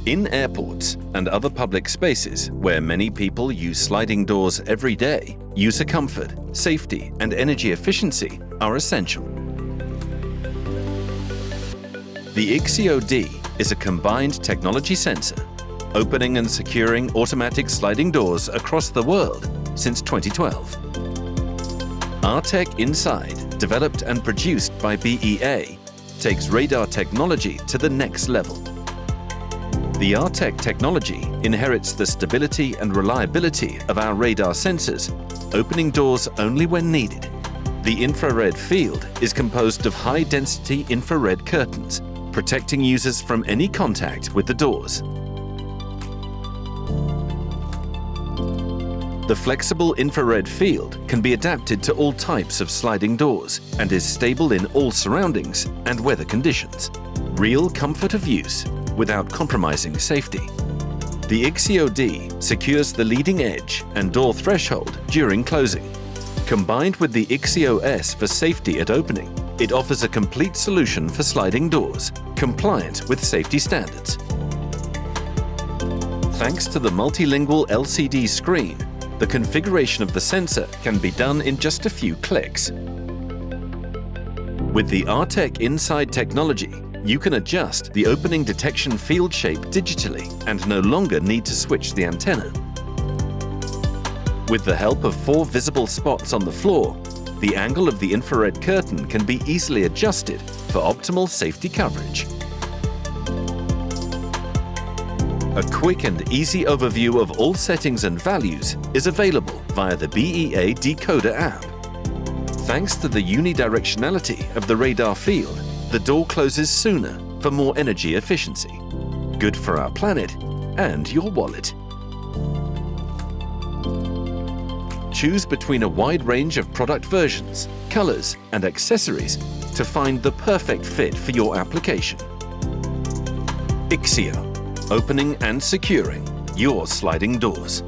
In airports and other public spaces where many people use sliding doors every day, user comfort, safety, and energy efficiency are essential. The IXIO-D is a combined technology sensor, opening and securing automatic sliding doors across the world since 2012. Artek Inside, developed and produced by BEA, takes radar technology to the next level. The Artek technology inherits the stability and reliability of our radar sensors, opening doors only when needed. The infrared field is composed of high-density infrared curtains, protecting users from any contact with the doors. The flexible infrared field can be adapted to all types of sliding doors and is stable in all surroundings and weather conditions. Real comfort of use without compromising safety. The IXIO-D secures the leading edge and door threshold during closing. Combined with the IXIO-S for safety at opening, it offers a complete solution for sliding doors, compliant with safety standards. Thanks to the multilingual LCD screen, the configuration of the sensor can be done in just a few clicks. With the Artek Inside technology, you can adjust the opening detection field shape digitally and no longer need to switch the antenna. With the help of 4 visible spots on the floor, the angle of the infrared curtain can be easily adjusted for optimal safety coverage. A quick and easy overview of all settings and values is available via the BEA Decoder app. Thanks to the unidirectionality of the radar field, the door closes sooner for more energy efficiency. Good for our planet and your wallet. Choose between a wide range of product versions, colors, and accessories to find the perfect fit for your application. IXIO, opening and securing your sliding doors.